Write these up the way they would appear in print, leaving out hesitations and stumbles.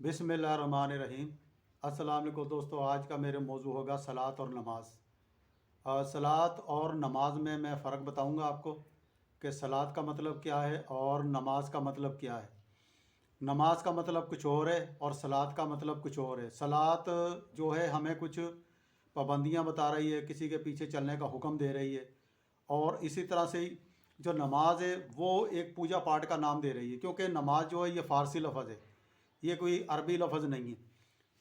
बिस्मिल्लाहिर्रहमानिर्रहीम। अस्सलाम वालेकुम दोस्तों, आज का मेरे मौजू होगा सलात और नमाज। सलात और नमाज में मैं फ़र्क बताऊंगा आपको कि सलात का मतलब क्या है और नमाज का मतलब क्या है। नमाज का मतलब कुछ और है और सलात का मतलब कुछ और है। सलात जो है हमें कुछ पाबंदियां बता रही है, किसी के पीछे चलने का हुक्म दे रही है। और इसी तरह से ही जो नमाज है वो एक पूजा पाठ का नाम दे रही है, क्योंकि नमाज जो है ये फ़ारसी लफ्ज़ है, ये कोई अरबी लफ्ज़ नहीं है।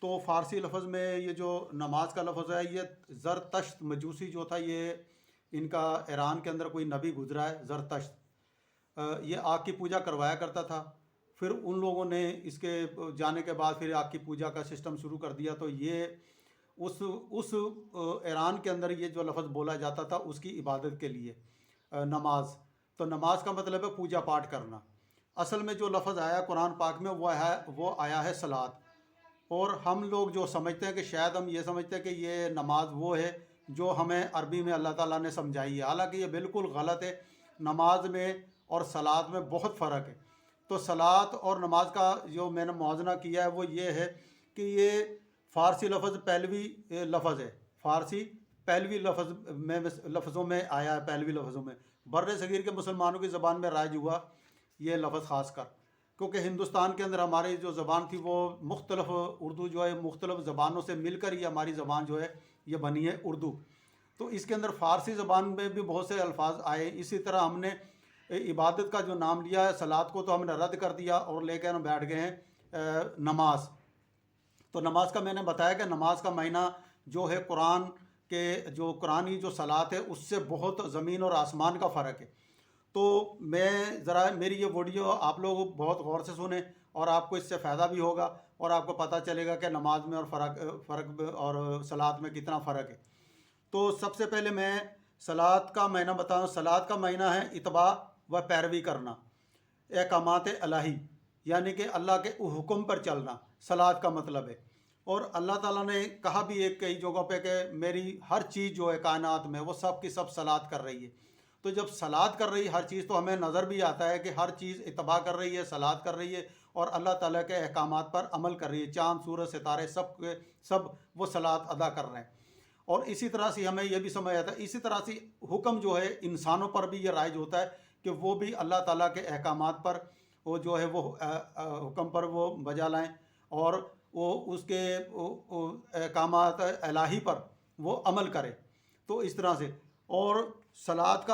तो फ़ारसी लफ्ज़ में ये जो नमाज का लफ्ज़ है ये ज़रतश्त मजूसी जो था, ये इनका ईरान के अंदर कोई नबी गुजरा है ज़रतश्त, ये आग की पूजा करवाया करता था। फिर उन लोगों ने इसके जाने के बाद फिर आग की पूजा का सिस्टम शुरू कर दिया। तो ये उस ईरान के अंदर ये जो लफ्ज़ बोला जाता था उसकी इबादत के लिए नमाज। तो नमाज का मतलब है पूजा पाठ करना। असल में जो लफ्ज़ आया कुरान पाक में वो आया है सलात। और हम लोग जो समझते हैं कि शायद हम ये समझते हैं कि ये नमाज वो है जो हमें अरबी में अल्लाह ताला ने समझाई है, हालांकि ये बिल्कुल गलत है। नमाज में और सलात में बहुत फ़र्क है। तो सलात और नमाज का जो मैंने मुआवजना किया है वो ये है कि ये फ़ारसी लफ्ज़ पहलवी लफ्ज़ है। फ़ारसी पहलवी लफ्ज़ों में आया है, पहलवी लफ्ज़ों में बर्र सगीर के मुसलमानों की ज़बान में राज हुआ ये लफ्ज़ ख़ास कर, क्योंकि हिंदुस्तान के अंदर हमारी जो ज़बान थी वो मुख्तलिफ उर्दू जो है मुख्तलिफ ज़बानों से मिलकर ये हमारी ज़बान जो है ये बनी है उर्दू। तो इसके अंदर फ़ारसी ज़बान में भी बहुत से अल्फाज आए। इसी तरह हमने इबादत का जो नाम लिया है सलात को तो हमने रद्द कर दिया और लेकर हम बैठ गए हैं नमाज। तो नमाज का मैंने बताया कि नमाज का महीना जो है कुरान के जो कुरानी जो सलात है उससे बहुत ज़मीन और आसमान का फ़र्क है। तो मैं ज़रा मेरी ये वीडियो आप लोग बहुत गौर से सुने और आपको इससे फ़ायदा भी होगा और आपको पता चलेगा कि नमाज में और फ़र्क और सलात में कितना फ़र्क है। तो सबसे पहले मैं सलात का महीना बताऊँ। सलात का महीना है इत्बा व पैरवी करना, अहकामात इलाही, यानी कि अल्लाह के हुक्म पर चलना सलात का मतलब है। और अल्लाह ताला ने कहा भी एक कई जगहों पे कि मेरी हर चीज़ जो है कायनात में वो सब की सब सलात कर रही है। तो जब सलात कर रही है हर चीज़, तो हमें नज़र भी आता है कि हर चीज़ इत्बा कर रही है, सलात कर रही है और अल्लाह ताला के अहकामात पर अमल कर रही है। चाँद सूरज सितारे सब के सब वो सलात अदा कर रहे हैं। और इसी तरह से हमें यह भी समझ आता है, इसी तरह से हुक्म जो है इंसानों पर भी ये राइज होता है कि वो भी अल्लाह ताला के अहकामात पर वो जो है वो हुक्म पर वो बजा लाएँ और वो उसके अहकामात इलाही पर वो अमल करें। तो इस तरह से। और सलाद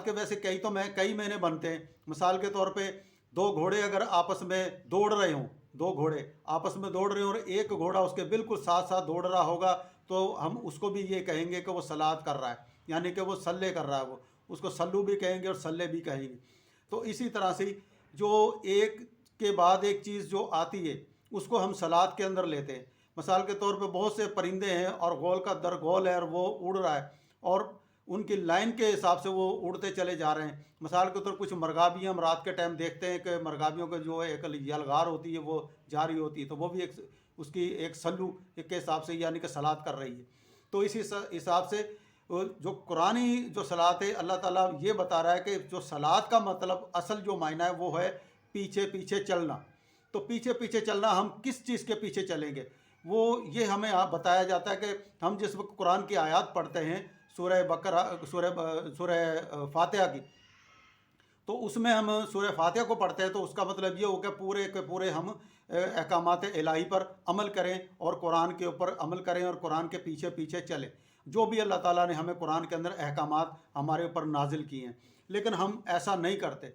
के वैसे कई महीने बनते हैं। मिसाल के तौर पे दो घोड़े अगर आपस में दौड़ रहे हों, दो घोड़े आपस में दौड़ रहे हों और एक घोड़ा उसके बिल्कुल साथ साथ दौड़ रहा होगा, तो हम उसको भी ये कहेंगे कि वो सलाद कर रहा है, यानी कि वो सल्ले कर रहा है। वो उसको सल्लू भी कहेंगे और सल्ले भी कहेंगे। तो इसी तरह से जो एक के बाद एक चीज़ जो आती है उसको हम सलाद के अंदर लेते हैं। मिसाल के तौर पे बहुत से परिंदे हैं और गोल का दर गोल है और वो उड़ रहा है और उनकी लाइन के हिसाब से वो उड़ते चले जा रहे हैं। मिसाल के तौर कुछ मरगाबियाँ हम रात के टाइम देखते हैं कि मरगाबियों का जो है एक यलगार होती है वो जा रही होती है, तो वो भी एक उसकी एक सल्लू के हिसाब से यानी कि सलात कर रही है। तो इसी हिसाब से जो कुरानी जो सलात है अल्लाह ताला ये बता रहा है कि जो सलात का मतलब असल जो मायना है वो है पीछे पीछे चलना। तो पीछे पीछे चलना, हम किस चीज़ के पीछे चलेंगे वो ये हमें यहाँ बताया जाता है कि हम जिस वक्त कुरान की आयत पढ़ते हैं सूरह बकरा सूरह फातिहा की, तो उसमें हम सूरह फातिहा को पढ़ते हैं तो उसका मतलब ये हो कि पूरे के पूरे हम अहकामात इलाही पर अमल करें और कुरान के ऊपर अमल करें और कुरान के पीछे पीछे चलें, जो भी अल्लाह ताला ने हमें कुरान के अंदर अहकामात हमारे ऊपर नाजिल किए हैं। लेकिन हम ऐसा नहीं करते।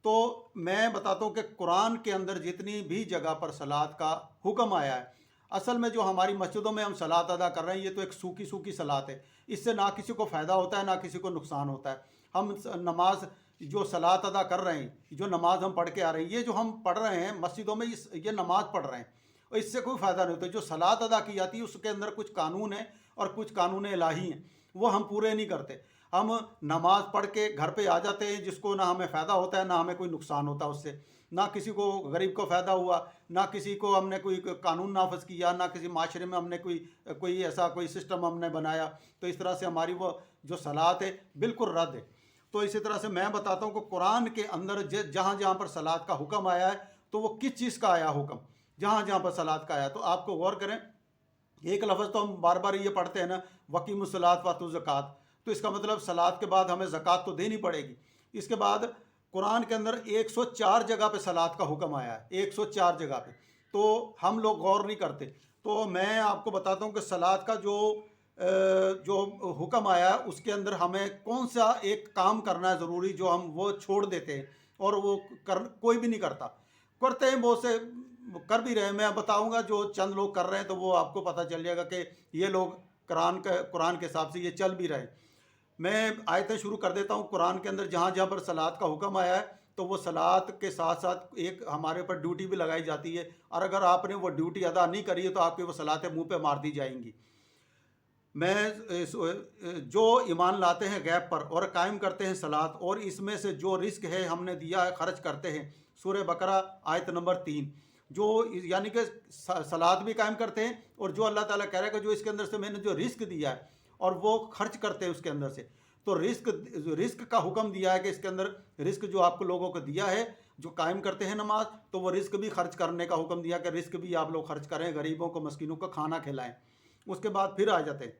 तो मैं बताता हूँ कि कुरान के अंदर जितनी भी जगह पर सलात का हुक्म आया है, असल में जो हमारी मस्जिदों में हम सलात अदा कर रहे हैं ये तो एक सूखी सूखी सलात है। इससे ना किसी को फ़ायदा होता है ना किसी को नुकसान होता है। हम नमाज जो सलात अदा कर रहे हैं, जो नमाज हम पढ़ के आ रहे हैं, ये जो हम पढ़ रहे हैं मस्जिदों में ये नमाज पढ़ रहे हैं और इससे कोई फ़ायदा नहीं होता। जो सलात अदा की जाती है उसके अंदर कुछ कानून है और कुछ कानून इलाही हैं, वो हम पूरे नहीं करते। हम नमाज पढ़ के घर पे आ जाते हैं, जिसको ना हमें फ़ायदा होता है ना हमें कोई नुकसान होता है उससे, ना किसी को गरीब को फ़ायदा हुआ, ना किसी को हमने कोई कानून नाफज किया, ना किसी माशरे में हमने कोई ऐसा कोई सिस्टम हमने बनाया। तो इस तरह से हमारी वो जो सलात है बिल्कुल रद्द है। तो इसी तरह से मैं बताता हूँ कि कुरान के अंदर जहाँ जहाँ पर सलात का हुक्म आया है तो वो किस चीज़ का आया हुक्म। जहाँ जहाँ पर सलात का आया। तो आपको गौर करें, एक लफ्ज़ तो हम बार बार ये पढ़ते हैं ना, वकीमुस्सलात वातु ज़कात, तो इसका मतलब सलात के बाद हमें ज़कात तो देनी पड़ेगी। इसके बाद कुरान के अंदर 104 जगह पे सलात का हुक्म आया है, 104 जगह पे, तो हम लोग गौर नहीं करते। तो मैं आपको बताता हूँ कि सलात का जो हुक्म आया है उसके अंदर हमें कौन सा एक काम करना है ज़रूरी, जो हम वो छोड़ देते हैं और वो कोई भी नहीं करता। करते हैं बहुत से, कर भी रहे हैं। मैं बताऊंगा जो चंद लोग कर रहे हैं तो वो आपको पता चल जाएगा कि ये लोग कुरान के हिसाब से ये चल भी रहे हैं। मैं आयतें शुरू कर देता हूँ। कुरान के अंदर जहाँ जहाँ पर सलात का हुक्म आया है तो वो सलात के साथ साथ एक हमारे ऊपर ड्यूटी भी लगाई जाती है, और अगर आपने वो ड्यूटी अदा नहीं करी है तो आपकी वो सलातें मुँह पे मार दी जाएंगी। जो ईमान लाते हैं गैब पर और कायम करते हैं सलात, और इसमें से जो रिस्क है हमने दिया है खर्च करते हैं। सूरह बकरा आयत नंबर 3। जो यानी कि सलात भी कायम करते हैं, और जो अल्लाह ताला कह रहा है कि जो इसके अंदर से मैंने जो रिस्क दिया है और वो खर्च करते हैं उसके अंदर से। तो रिस्क का हुक्म दिया है कि इसके अंदर रिस्क जो आपको लोगों को दिया है, जो कायम करते हैं नमाज, तो वो रिस्क भी खर्च करने का हुक्म दिया कि रिस्क भी आप लोग खर्च करें, गरीबों को मस्कीनों को खाना खिलाएं। उसके बाद फिर आ जाते हैं,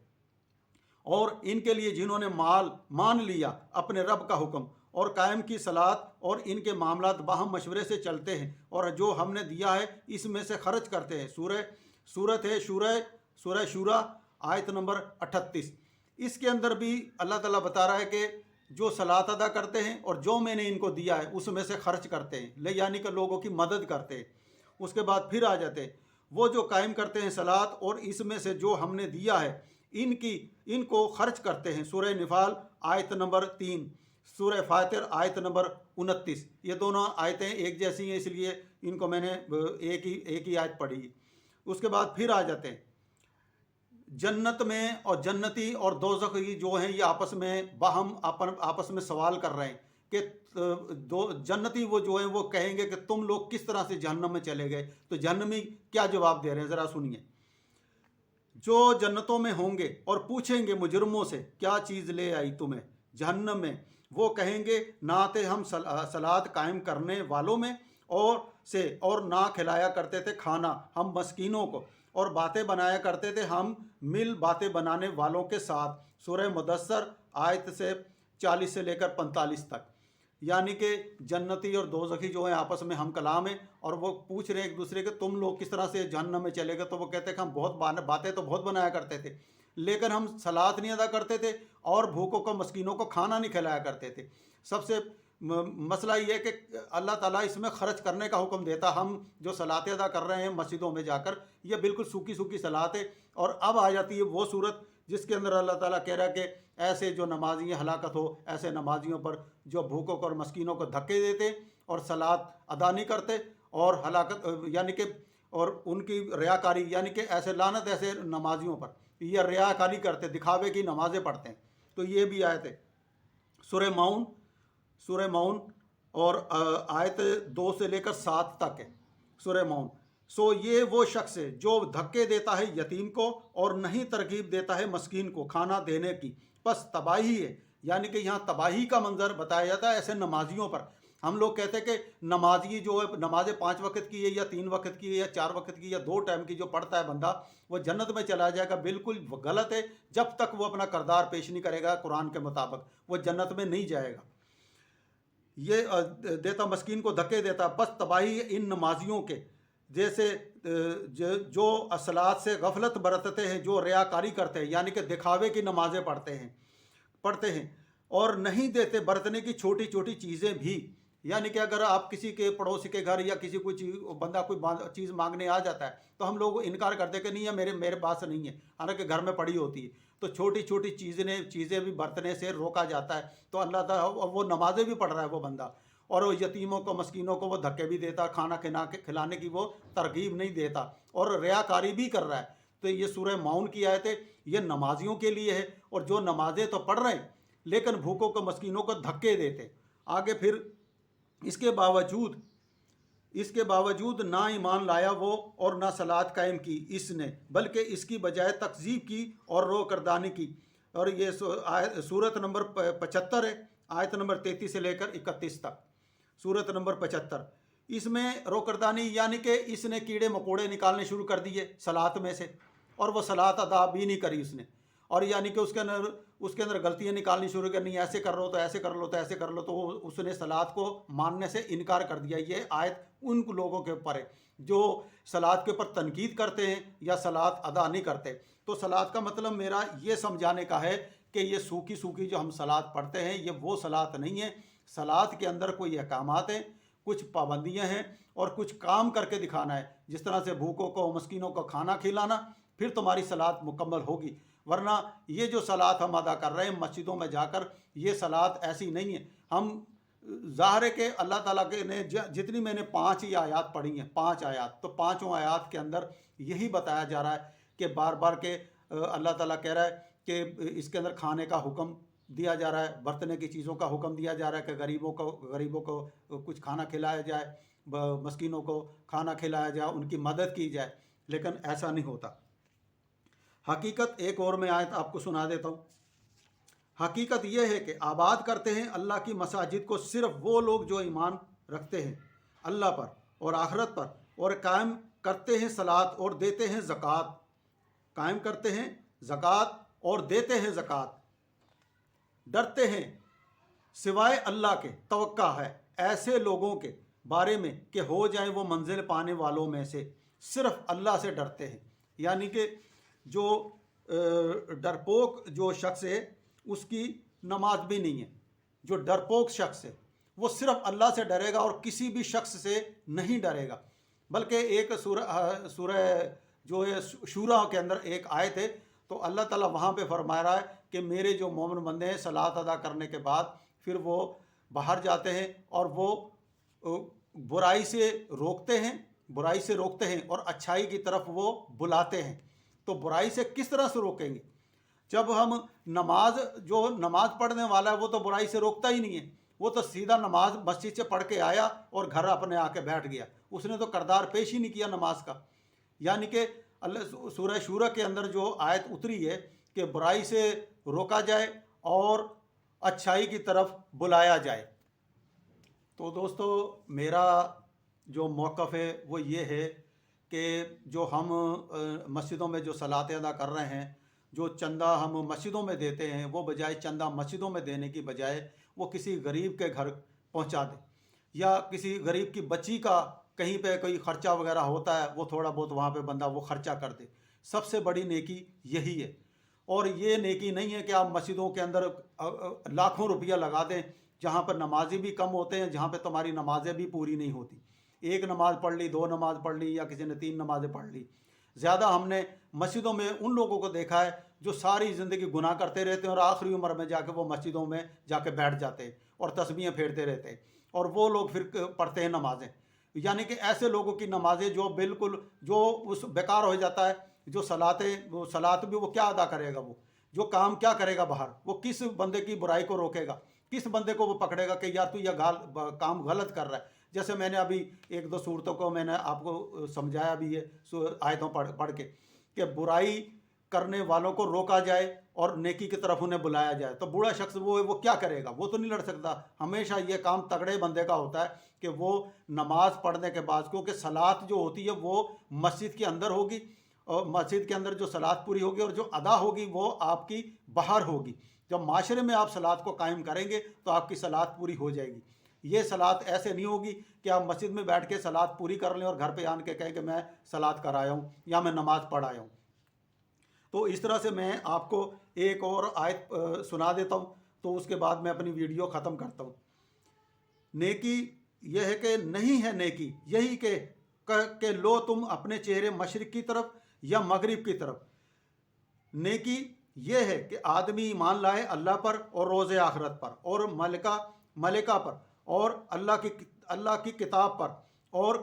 और इनके लिए जिन्होंने मान लिया अपने रब का हुक्म और कायम की सलात और इनके मामलात बाहम मशवरे से चलते हैं और जो हमने दिया है इसमें से खर्च करते हैं। सूरह शूरा आयत नंबर 38। इसके अंदर भी अल्लाह ताला बता रहा है कि जो सलात अदा करते हैं और जो मैंने इनको दिया है उसमें से खर्च करते हैं, यानी कि लोगों की मदद करते हैं। उसके बाद फिर आ जाते हैं, वो जो कायम करते हैं सलात और इसमें से जो हमने दिया है इनको खर्च करते हैं। सूरह निफाल आयत नंबर 3, सूरह फातिर आयत नंबर 29। ये दोनों आयतें एक जैसी हैं, इसलिए इनको मैंने एक ही आयत पढ़ी। उसके बाद फिर आ जाते हैं, जन्नत में और जन्नती और दोज़खी जो हैं ये आपस में सवाल कर रहे हैं कि दो जन्नती वो जो हैं वो कहेंगे कि तुम लोग किस तरह से जहन्नम में चले गए। तो जहन्नमी क्या जवाब दे रहे हैं, ज़रा सुनिए। जो जन्नतों में होंगे और पूछेंगे मुजरमों से क्या चीज़ ले आई तुम्हें जहन्नम में, वो कहेंगे ना थे हम सलात कायम करने वालों में और ना खिलाया करते थे खाना हम मस्कीनों को, और बातें बनाया करते थे हम मिल बातें बनाने वालों के साथ। सूरह मुदस्सर आयत से 40 से लेकर 45 तक। यानी कि जन्नती और दोज़खी जो है आपस में हम कलाम हैं, और वो पूछ रहे हैं एक दूसरे के तुम लोग किस तरह से जहन्नम में चले गए। तो वो कहते हैं कि हम बातें तो बहुत बनाया करते थे, लेकिन हम सलात नहीं अदा करते थे और भूखों को मस्कीनों को खाना नहीं खिलाया करते थे। सबसे मसला ये है कि अल्लाह ताला इसमें ख़र्च करने का हुक्म देता। हम जो सलातें अदा कर रहे हैं मस्जिदों में जाकर, ये बिल्कुल सूखी सूखी सलात है। और अब आ जाती है वो सूरत जिसके अंदर अल्लाह ताला कह रहा है कि ऐसे जो नमाजी हलाकत हो, ऐसे नमाजियों पर जो भूखों को और मस्कीनों को धक्के देते और सलात अदा नहीं करते और हलाकत यानी कि और उनकी रियाकारी, यानी कि ऐसे लानत ऐसे नमाजियों पर, ये रियाकारी करते, दिखावे की नमाज़ें पढ़ते हैं। तो ये भी आयत है सूरह माउन और आयत 2 से लेकर 7 तक है सूरह माउन। सो ये वो शख्स है जो धक्के देता है यतीम को और नहीं तरगीब देता है मस्कीन को खाना देने की, बस तबाही है। यानी कि यहाँ तबाही का मंजर बताया जाता है ऐसे नमाजियों पर। हम लोग कहते हैं कि नमाजी जो है नमाज़ें 5 वक्त की है या 3 वक्त की है या 4 वक्त की या 2 टाइम की जो पढ़ता है बंदा, वो जन्नत में चला जाएगा। बिल्कुल गलत है। जब तक वो अपना करदार पेश नहीं करेगा कुरान के मुताबिक वो जन्नत में नहीं जाएगा। ये देता मस्कीन को धक्के देता, बस तबाही इन नमाजियों के जैसे जो असलात से गफलत बरतते हैं, जो रियाकारी करते हैं, यानी कि दिखावे की नमाज़ें पढ़ते हैं और नहीं देते बरतने की छोटी छोटी चीज़ें भी। यानी कि अगर आप किसी के पड़ोसी के घर या किसी बंदा कोई चीज़ मांगने आ जाता है तो हम लोग इनकार करते कि नहीं है मेरे पास नहीं है, हालांकि घर में पड़ी होती है। तो छोटी छोटी चीज़ें भी बरतने से रोका जाता है। तो अल्लाह ताला वो नमाज़ें भी पढ़ रहा है वो बंदा, और वो यतीमों को मस्कीनों को वो धक्के भी देता, खाना खिलाने की वो तरगीब नहीं देता और रियाकारी भी कर रहा है। तो ये सूरह माउन की आयत है, ये नमाजियों के लिए है। और जो नमाजें तो पढ़ रहे हैं लेकिन भूखों को मस्कीनों को धक्के देते। आगे फिर इसके बावजूद ना ईमान लाया वो और ना सलात कायम की इसने, बल्कि इसकी बजाय तकज़ीब की और रोकरदानी की। और ये सूरत नंबर 75 है, आयत नंबर 33 से लेकर 31 तक। सूरत नंबर 75 इसमें रोकरदानी यानी कि इसने कीड़े मकोड़े निकालने शुरू कर दिए सलात में से, और वो सलात अदा भी नहीं करी उसने, और यानी कि उसके अंदर गलतियाँ निकालनी शुरू करनी, ऐसे कर लो तो ऐसे कर लो तो ऐसे कर लो, तो उसने सलात को मानने से इनकार कर दिया। ये आयत उन लोगों के ऊपर है जो सलात के ऊपर तनकीद करते हैं या सलात अदा नहीं करते। तो सलात का मतलब मेरा ये समझाने का है कि ये सूखी सूखी जो हम सलात पढ़ते हैं ये वो सलात नहीं है। सलात के अंदर कोई अहकामात हैं, कुछ पाबंदियां हैं और कुछ काम करके दिखाना है। जिस तरह से भूखों को मस्कीनों को खाना खिलाना, फिर तुम्हारी सलात मुकम्मल होगी। वरना ये जो सलात हम अदा कर रहे हैं मस्जिदों में जाकर, ये सलात ऐसी नहीं है। हम ज़ाहिर है कि अल्लाह ताला के ने जितनी मैंने 5 ही आयात पढ़ी हैं, 5 आयात, तो पाँचों आयात के अंदर यही बताया जा रहा है कि बार बार के अल्लाह ताला कह रहा है कि इसके अंदर खाने का हुक्म दिया जा रहा है, बरतने की चीज़ों का हुक्म दिया जा रहा है कि गरीबों को कुछ खाना खिलाया जाए, मस्कीनों को खाना खिलाया जाए, उनकी मदद की जाए। लेकिन ऐसा नहीं होता। हकीकत एक और मैं आयत आपको सुना देता हूँ। हकीकत यह है कि आबाद करते हैं अल्लाह की मसाजिद को सिर्फ वो लोग जो ईमान रखते हैं अल्लाह पर और आखिरत पर, और कायम करते हैं सलात और देते हैं ज़कात, कायम करते हैं ज़कात और देते हैं ज़कात, डरते हैं सिवाय अल्लाह के, तवक्का है ऐसे लोगों के बारे में कि हो जाए वो मंजिल पाने वालों में से, सिर्फ अल्लाह से डरते हैं। यानी कि जो डरपोक जो शख्स है उसकी नमाज भी नहीं है। जो डरपोक शख्स है वो सिर्फ अल्लाह से डरेगा और किसी भी शख्स से नहीं डरेगा। बल्कि एक सूरह जो है शूरा के अंदर एक आयत है, तो अल्लाह ताला वहाँ पे फरमा रहा है कि मेरे जो मोमिन बंदे हैं सलात अदा करने के बाद फिर वो बाहर जाते हैं और वो बुराई से रोकते हैं और अच्छाई की तरफ वो बुलाते हैं। तो बुराई से किस तरह से रोकेंगे? जब हम नमाज पढ़ने वाला है वो तो बुराई से रोकता ही नहीं है, वो तो सीधा नमाज मस्जिद से पढ़ के आया और घर अपने आके बैठ गया, उसने तो करदार पेश ही नहीं किया नमाज का। यानी कि अल्लाह सूरह शूरा के अंदर जो आयत उतरी है कि बुराई से रोका जाए और अच्छाई की तरफ बुलाया जाए। तो दोस्तों मेरा जो मौक़िफ़ है वो ये है कि जो हम मस्जिदों में जो सलातें अदा कर रहे हैं, जो चंदा हम मस्जिदों में देते हैं, वो बजाय चंदा मस्जिदों में देने की बजाय वो किसी गरीब के घर पहुंचा दे, या किसी गरीब की बच्ची का कहीं पे कोई ख़र्चा वगैरह होता है वो थोड़ा बहुत वहाँ पे बंदा वो ख़र्चा कर दे। सबसे बड़ी नेकी यही है। और ये नेकी नहीं है कि आप मस्जिदों के अंदर लाखों रुपया लगा दें जहाँ पर नमाजी भी कम होते हैं, जहाँ पे तुम्हारी नमाजें भी पूरी नहीं होती। एक नमाज़ पढ़ ली, 2 नमाज़ पढ़ ली, या किसी ने 3 नमाज़ें पढ़ ली। ज़्यादा हमने मस्जिदों में उन लोगों को देखा है जो सारी ज़िंदगी गुनाह करते रहते हैं और आखिरी उम्र में जाके वो मस्जिदों में जाके बैठ जाते हैं और तस्बीहें फेरते रहते हैं, और वो लोग फिर पढ़ते हैं नमाज़ें। यानी कि ऐसे लोगों की नमाजें जो बिल्कुल जो उस बेकार हो जाता है। जो सलात भी वो क्या अदा करेगा, वो जो काम क्या करेगा बाहर, वो किस बंदे की बुराई को रोकेगा, किस बंदे को वो पकड़ेगा कि यार तू यह काम गलत कर रहा है। जैसे मैंने अभी 1-2 सूरतों को मैंने आपको समझाया भी है आयतों पढ़ के कि बुराई करने वालों को रोका जाए और नेकी की तरफ उन्हें बुलाया जाए। तो बूढ़ा शख्स वो क्या करेगा, वो तो नहीं लड़ सकता। हमेशा ये काम तगड़े बंदे का होता है कि वो नमाज पढ़ने के बाद, क्योंकि सलात जो होती है वो मस्जिद के अंदर होगी और मस्जिद के अंदर जो सलात पूरी होगी और जो अदा होगी वो आपकी बाहर होगी। जब माशरे में आप सलात को कायम करेंगे तो आपकी सलात पूरी हो जाएगी। ये सलात ऐसे नहीं होगी कि आप मस्जिद में बैठ के सलात पूरी कर लें और घर पे आन के कहें कि मैं सलात कर आया हूँ या मैं नमाज़ पढ़ आया हूँ। तो इस तरह से मैं आपको एक और आयत सुना देता हूँ, तो उसके बाद मैं अपनी वीडियो ख़त्म करता हूँ। नेकी यह है कि नहीं है नेकी यही कि लो तुम अपने चेहरे मशरिक़ की तरफ या मगरिब की तरफ। नेकी यह है कि आदमी ईमान लाए अल्लाह पर और रोज़े आखिरत पर और मलिका पर और अल्लाह की किताब पर और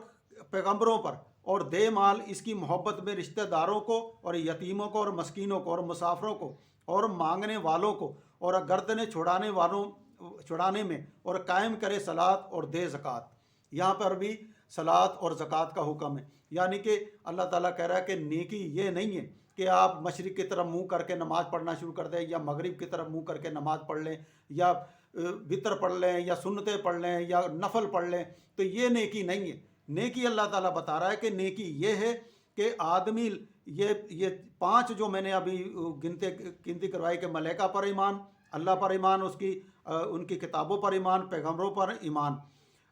पैगंबरों पर, और दे माल इसकी मोहब्बत में रिश्तेदारों को और यतीमों को और मस्कीनों को और मुसाफरों को और मांगने वालों को और गर्दनें छुड़ाने में, और कायम करे सलात और दे ज़कात। यहाँ पर भी सलात और ज़कात का हुक्म है। यानी कि अल्लाह ताला कह रहा है कि नेकी ये नहीं है कि आप मशरिक़ की तरफ मुँह करके नमाज़ पढ़ना शुरू कर दें या मगरिब की तरफ मुँह करके नमाज़ पढ़ लें या वितर पढ़ लें या सुन्नतें पढ़ लें या नफल पढ़ लें, तो ये नेकी नहीं है। नेकी अल्लाह ताला बता रहा है कि नेकी ये है कि आदमी ये 5 जो मैंने अभी गिनती करवाई कि मलाइका पर ईमान, अल्लाह पर ईमान, उनकी किताबों पर ईमान, पैगम्बरों पर ईमान,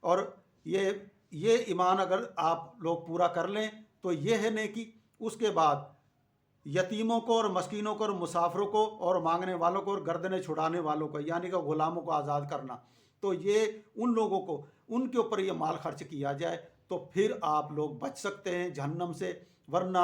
और ये ईमान अगर आप लोग पूरा कर लें तो ये है नेकी। उसके बाद यतीमों को और मस्कीनों को और मुसाफिरों को और मांगने वालों को और गर्दनें छुड़ाने वालों को, यानी कि गुलामों को आज़ाद करना, तो ये उन लोगों को, उनके ऊपर ये माल खर्च किया जाए तो फिर आप लोग बच सकते हैं जहन्नम से। वरना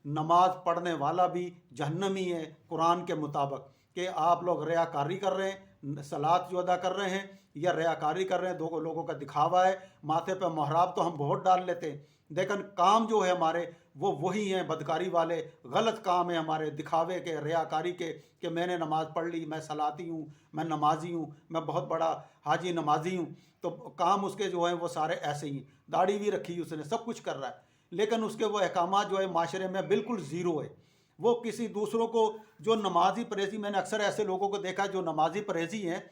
नमाज पढ़ने वाला भी जहन्नमी है कुरान के मुताबिक, कि आप लोग रियाकारी कर रहे हैं, सलात जो अदा कर रहे हैं या रियाकारी कर रहे हैं, दो लोगों का दिखावा है। माथे पे महराब तो हम बहुत डाल लेते हैं, लेकिन काम जो है हमारे वो वही हैं बदकारी वाले, गलत काम है हमारे, दिखावे के, रियाकारी के, कि मैंने नमाज़ पढ़ ली, मैं सलाती हूँ, मैं नमाजी हूँ, मैं बहुत बड़ा हाजी नमाजी हूँ। तो काम उसके जो हैं वो सारे ऐसे ही, दाढ़ी भी रखी उसने, सब कुछ कर रहा है, लेकिन उसके वो अहकामात जो है माशरे में बिल्कुल ज़ीरो है। वो किसी दूसरों को, जो नमाजी परहेज़ी, मैंने अक्सर ऐसे लोगों को देखा जो नमाजी परहेज़ी हैं,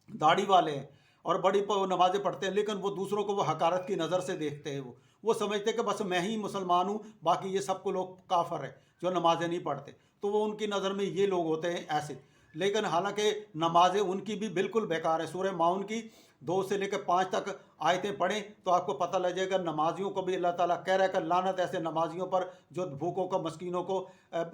दाढ़ी वाले हैं और बड़ी नमाज़ें पढ़ते हैं, लेकिन वो दूसरों को वो हकारत की नज़र से देखते हैं। वो समझते हैं कि बस मैं ही मुसलमान हूँ, बाकी ये सबको लोग काफर है जो नमाज़ें नहीं पढ़ते। तो वो उनकी नज़र में ये लोग होते हैं ऐसे, लेकिन हालांकि नमाज़ें उनकी भी बिल्कुल बेकार है। सूरह माउन की 2 से लेकर 5 तक आयतें पढ़ें तो आपको पता लग जाएगा। नमाजियों को भी अल्लाह ताला कह रहा है कि लानत ऐसे नमाजियों पर जो भूखों को, मस्कीनों को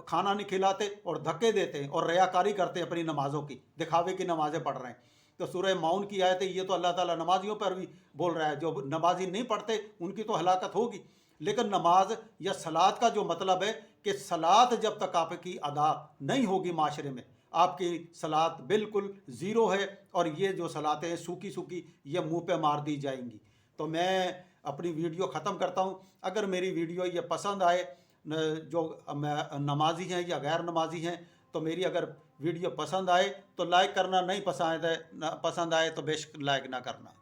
खाना नहीं खिलाते और धक्के देते हैं और रियाकारी करते हैं अपनी नमाज़ों की, दिखावे की नमाज़ें पढ़ रहे हैं। तो सूरह माउन की आयत है, ये तो अल्लाह ताला नमाजियों पर भी बोल रहा है, जो नमाजी नहीं पढ़ते उनकी तो हलाकत होगी। लेकिन नमाज या सलात का जो मतलब है कि सलात जब तक आपकी अदा नहीं होगी माशरे में, आपकी सलात बिल्कुल ज़ीरो है, और ये जो सलातें हैं सूखी सूखी, ये मुंह पे मार दी जाएंगी। तो मैं अपनी वीडियो ख़त्म करता हूँ। अगर मेरी वीडियो ये पसंद आए, जो नमाजी हैं या गैर नमाजी हैं, तो मेरी अगर वीडियो पसंद आए तो लाइक करना, नहीं पसंद आए तो बेशक लाइक ना करना।